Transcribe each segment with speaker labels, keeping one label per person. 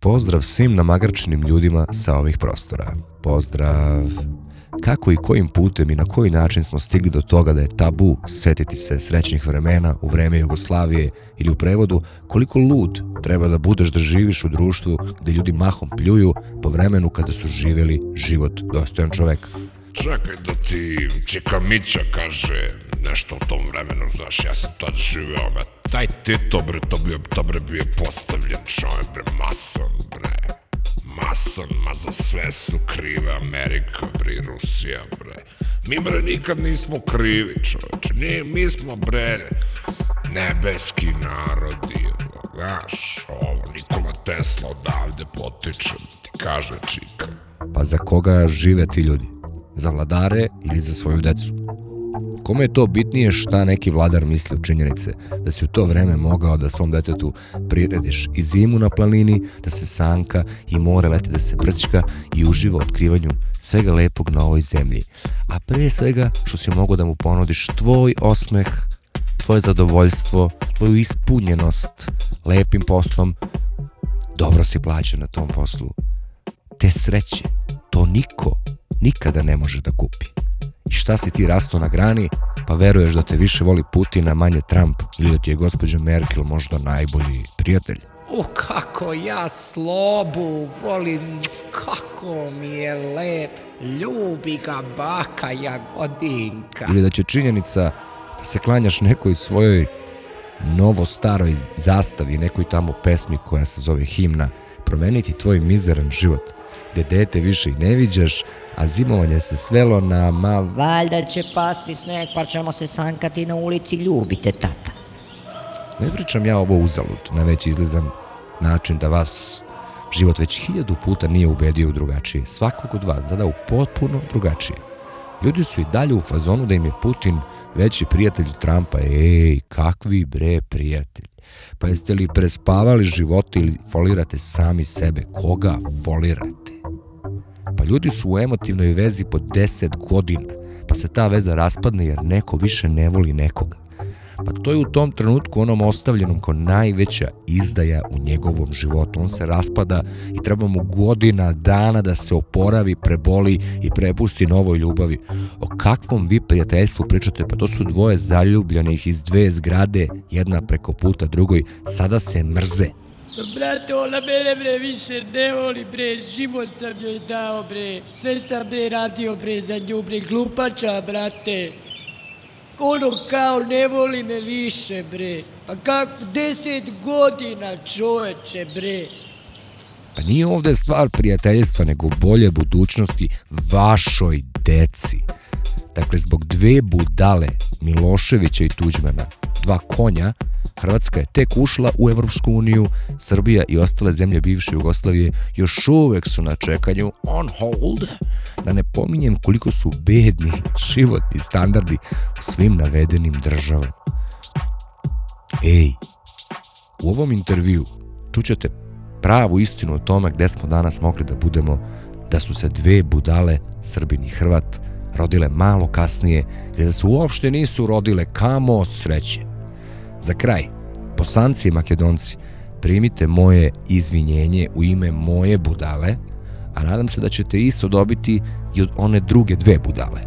Speaker 1: Pozdrav svim namagarčenim ljudima sa ovih prostora. Pozdrav. Kako i kojim putem i na koji način smo stigli do toga da je tabu setiti se srećnih vremena u vreme Jugoslavije ili u prevodu koliko lud treba da budeš da živiš u društvu gde ljudi mahom pljuju po vremenu kada su živjeli život dostojan čoveka.
Speaker 2: Čekaj da ti Čika Mića kaže nešto u tom vremenu, znaš, ja sam tad živeo, taj Tito, bre, to bio postavljen čovjek, bre, mason, ma za sve su krive Amerika, bre, Rusija, bre. Mi, bre, nikad nismo krivi, čovječe, mi smo, bre, nebeski narodi, znaš, ovo, Nikola Tesla odavde potiče, ti kaže Čika.
Speaker 1: Pa za koga žive ti ljudi? Za vladare ili za svoju decu? Kome je to bitnije šta neki vladar misli u činjenice da si u to vreme mogao da svom detetu prirediš i zimu na planini, da se sanka i more leti da se brčka i uživa u otkrivanju svega lepog na ovoj zemlji, a pre svega što si mogao da mu ponudiš tvoj osmeh, tvoje zadovoljstvo, tvoju ispunjenost lepim poslom, dobro si plaćen na tom poslu. Te sreće, to niko nikada ne može da kupi. I šta si ti rastao na grani, pa veruješ da te više voli Putin, a manje Trump, ili da ti je gospođa Merkel možda najbolji prijatelj?
Speaker 3: Kako ja Slobu volim, kako mi je lep, ljubi ga baka Jagodinka.
Speaker 1: Ili da će činjenica da se klanjaš nekoj svojoj novo-staroj zastavi, nekoj tamo pesmi koja se zove himna, promeniti tvoj mizeran život, gde dete više i ne viđaš, a zimovanje se svelo na
Speaker 4: valjda će pasti sneg pa ćemo se sankati na ulici, ljubite tata.
Speaker 1: Ne pričam ja ovo uzalud, na već izlizan način da vas život već 1000 puta nije ubedio u drugačije. Svakog od vas da u potpuno drugačije. Ljudi su i dalje u fazonu da im je Putin veći prijatelj od Trumpa. Ej, kakvi bre prijatelj. Pa jeste li prespavali živote ili folirate sami sebe? Koga folirate? Pa ljudi su u emotivnoj vezi po 10 godina, pa se ta veza raspadne jer neko više ne voli nekoga. Pa to je u tom trenutku onom ostavljenom kao najveća izdaja u njegovom životu. On se raspada i treba mu godina dana da se oporavi, preboli i prepusti novoj ljubavi. O kakvom vi prijateljstvu pričate? Pa to su dvoje zaljubljenih iz dve zgrade, jedna preko puta drugoj, sada se mrze.
Speaker 5: Brate, ona mene bre više ne voli bre, život sam joj dao bre, sve sam bre radio bre za nju bre, glupača brate. Ono kao ne voli me više bre, pa kako 10 godina čoveče bre.
Speaker 1: Pa nije ovdje stvar prijateljstva, nego bolje budućnosti vašoj deci. Dakle, zbog dve budale, Miloševića i Tuđmana, dva konja, Hrvatska je tek ušla u Evropsku uniju, Srbija i ostale zemlje bivše Jugoslavije još uvek su na čekanju, on hold, da ne pominjem koliko su bedni životni standardi u svim navedenim državama. Ej, u ovom intervju čućete pravu istinu o tome gde smo danas mogli da budemo, da su se dve budale, Srbin i Hrvat, rodile malo kasnije, gde da se uopšte nisu rodile, kamo sreće. Za kraj, Bosanci i Makedonci, primite moje izvinjenje u ime moje budale, a nadam se da ćete isto dobiti i od one druge dve budale.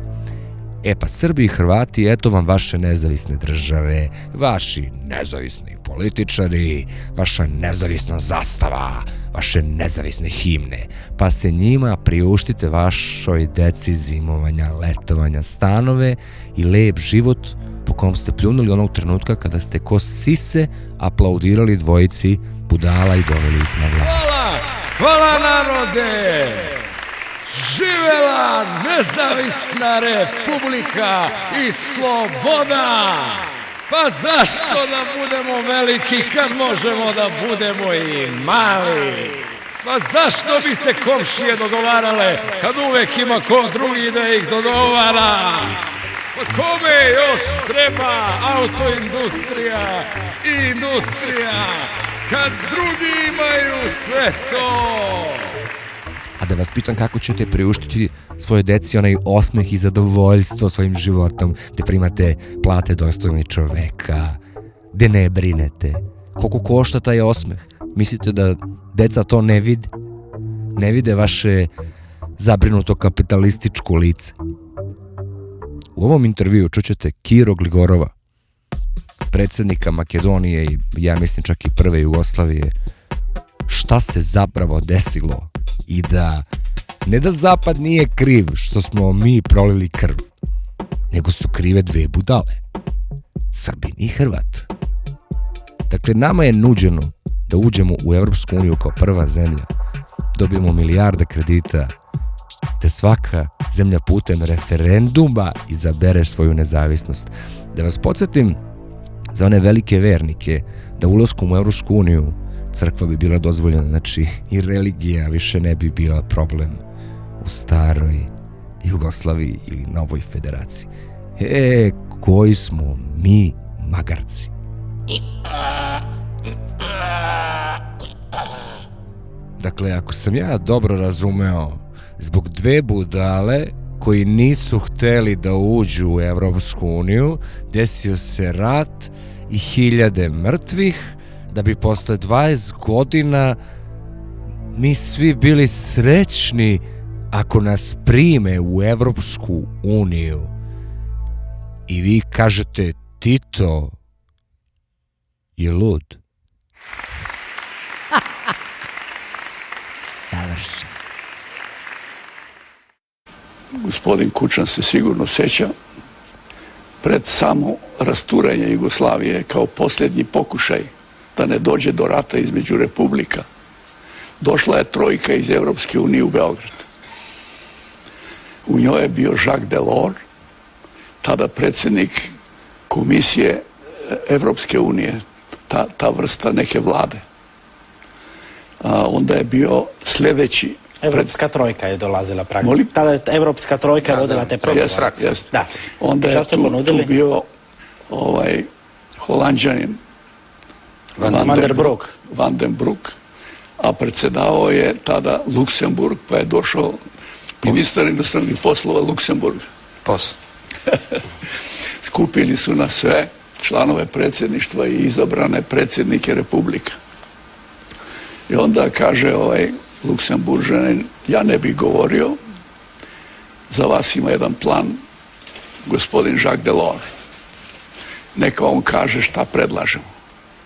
Speaker 1: E pa Srbi i Hrvati, eto vam vaše nezavisne države, vaši nezavisni političari, vaša nezavisna zastava, vaše nezavisne himne, pa se njima priuštite vašoj deci zimovanja, letovanja, stanove i lep život po kom ste pljunuli onog trenutka kada ste ko sise aplaudirali dvojici budala i doveli ih na vlast.
Speaker 3: Hvala narode! Živela nezavisna republika i sloboda! Pa zašto da budemo veliki kad možemo da budemo i mali? Pa zašto bi se komšije dogovarale kad uvek ima ko drugi da ih dogovara? Pa kome još treba autoindustrija i industrija kad drugi imaju sve to?
Speaker 1: A da vas pitam kako ćete priuštiti svoje deci onaj osmeh i zadovoljstvo svojim životom, gde primate plate dostojne čoveka, gde ne brinete, koliko košta taj osmeh? Mislite da deca to ne vide? Ne vide vaše zabrinuto kapitalističko lice. U ovom intervju čućete Kiro Gligorova, predsjednika Makedonije i ja mislim čak i prve Jugoslavije, šta se zapravo desilo i da ne da Zapad nije kriv što smo mi prolili krv, nego su krive dve budale, Srbin i Hrvat. Dakle, nama je nuđeno da uđemo u Evropsku uniju kao prva zemlja, dobijemo milijarde kredita, te svaka zemlja putem referenduma izabere svoju nezavisnost. Da vas podsjetim za one velike vernike, da ulaskom u Evropsku uniju crkva bi bila dozvoljena, znači i religija više ne bi bila problem u staroj Jugoslaviji ili novoj federaciji. Koji smo mi magarci. Dakle, ako sam ja dobro razumeo, zbog dve budale koji nisu hteli da uđu u Evropsku uniju, desio se rat i 1000 mrtvih, da bi posle 20 godina mi svi bili srećni ako nas prime u Evropsku uniju. I vi kažete Tito je lud.
Speaker 4: Savršen.
Speaker 6: Gospodin Kučan se sigurno sjeća, pred samo rasturanje Jugoslavije kao posljednji pokušaj da ne dođe do rata između republika, došla je trojka iz Europske unije u Beograd. U njoj je bio Jacques Delors, tada predsjednik komisije Evropske unije, ta vrsta neke vlade. Onda je bio sljedeći...
Speaker 7: Evropska trojka je dolazila praktično.
Speaker 6: Molim?
Speaker 7: Tada je Evropska trojka vodila te pregovore. Da.
Speaker 6: Onda je tu bio Holanđanin Van den Broek, a predsjedavao je tada Luksemburg, pa je došao ministar inostranih poslova Luksemburga. Skupili su nas sve članove predsjedništva i izabrane predsjednike republika. I onda kaže Luksemburžanin, ja ne bih govorio, za vas ima jedan plan, gospodin Jacques Delors. Neka on kaže šta predlažemo.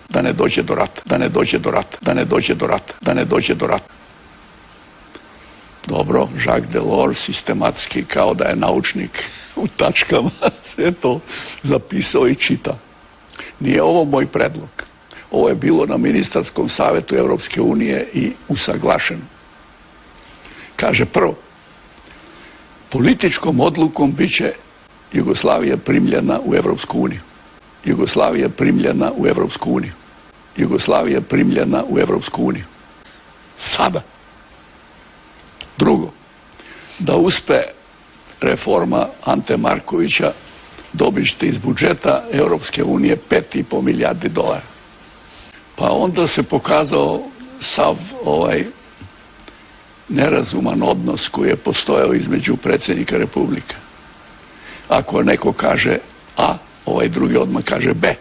Speaker 6: Da ne dođe do rata, da ne dođe do rata, da ne dođe do rata, da ne dođe do rata. Dobro, Jacques Delors sistematski, kao da je naučnik u tačkama, sve to zapisao i čita. Nije ovo moj predlog. Ovo je bilo na ministarskom savjetu Europske unije i usaglašeno. Kaže prvo, političkom odlukom bit će Jugoslavija primljena u Europsku uniju. Jugoslavija primljena u Europsku uniju. Jugoslavija primljena u Europsku uniju. Sada. Drugo, da uspe reforma Ante Markovića, dobit ćete iz budžeta Europske unije 5,5 milijardi dolara. Pa onda se pokazao sav nerazuman odnos koji je postojao između predsjednika Republika. Ako neko kaže A, ovaj drugi odmah kaže B.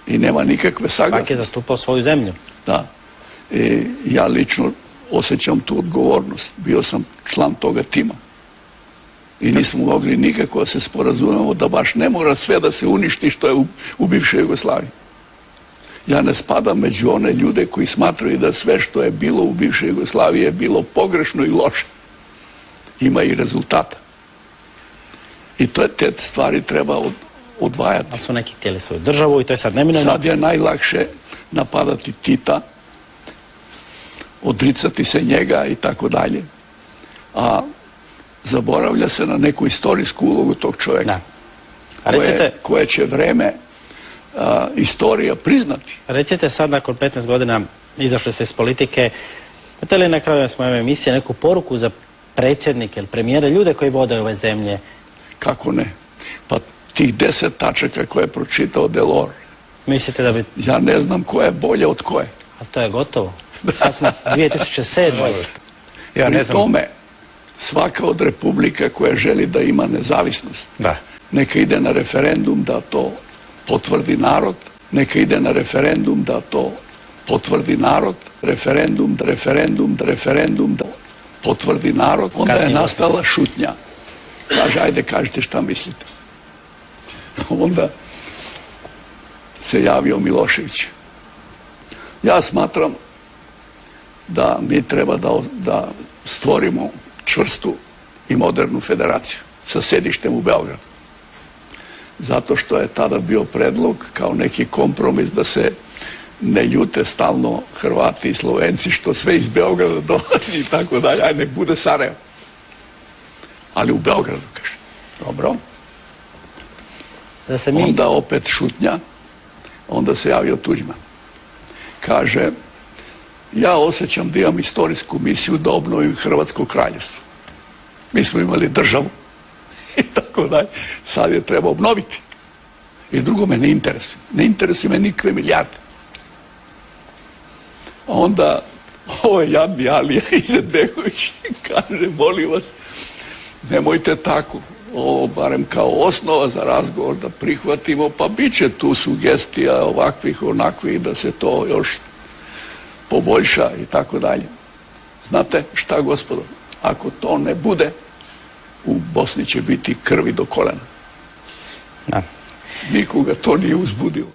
Speaker 6: I nema nikakve saglasnosti.
Speaker 7: Svaki je zastupao svoju zemlju.
Speaker 6: Da. I ja lično osjećam tu odgovornost. Bio sam član toga tima. I nismo mogli nikako da se sporazumemo da baš ne mora sve da se uništi što je u bivšoj Jugoslaviji. Ja ne spadam među one ljude koji smatraju da sve što je bilo u bivšoj Jugoslaviji je bilo pogrešno i loše. Ima i rezultata. I te stvari treba odvajati.
Speaker 7: Ali su neki htjeli svoju državu i to je sad neminovno.
Speaker 6: Sad je najlakše napadati Tita, odricati se njega i tako dalje. A zaboravlja se na neku istorijsku ulogu tog čovjeka. Koje će vreme istorija priznati.
Speaker 7: Recite sad, nakon 15 godina izašli ste iz politike, imate li na kraju svoje emisije neku poruku za predsjednike ili premijere, ljude koji vode ove zemlje?
Speaker 6: Kako ne? Pa tih 10 tačaka koje je pročitao Delors.
Speaker 7: Mislite da bi...
Speaker 6: Ja ne znam koja je bolje od koje.
Speaker 7: A to je gotovo. Sad smo 2007.
Speaker 6: Pri tome, svaka od republika koja želi da ima nezavisnost, neka ide na referendum da to potvrdi narod, neka ide na referendum da to potvrdi narod, referendum da potvrdi narod, onda je nastala šutnja. Kaže, ajde, kažite šta mislite. Onda se javio Milošević. Ja smatram da mi treba da stvorimo čvrstu i modernu federaciju sa sedištem u Beogradu. Zato što je tada bio predlog kao neki kompromis da se ne ljute stalno Hrvati i Slovenci što sve iz Beograda dolazi i tako dalje. Ajde, nek bude Sarajevo. Ali u Beogradu, kaže. Dobro. Onda opet šutnja. Onda se javio Tuđman. Kaže, ja osjećam da imam istorijsku misiju da obnovim Hrvatsko kraljevstvo. Mi smo imali državu i tako dalje. Sad je treba obnoviti. I drugo me ne interesuje. Ne interesuje me nikakve milijarde. Onda ovaj jadni Alija Izetbegović kaže, molim vas, nemojte tako. Ovo barem kao osnova za razgovor da prihvatimo, pa bit će tu sugestija ovakvih, onakvih, da se to još poboljša i tako dalje. Znate šta, gospodo? Ako to ne bude, u Bosni će biti krvi do kolena. Nikoga to nije uzbudilo.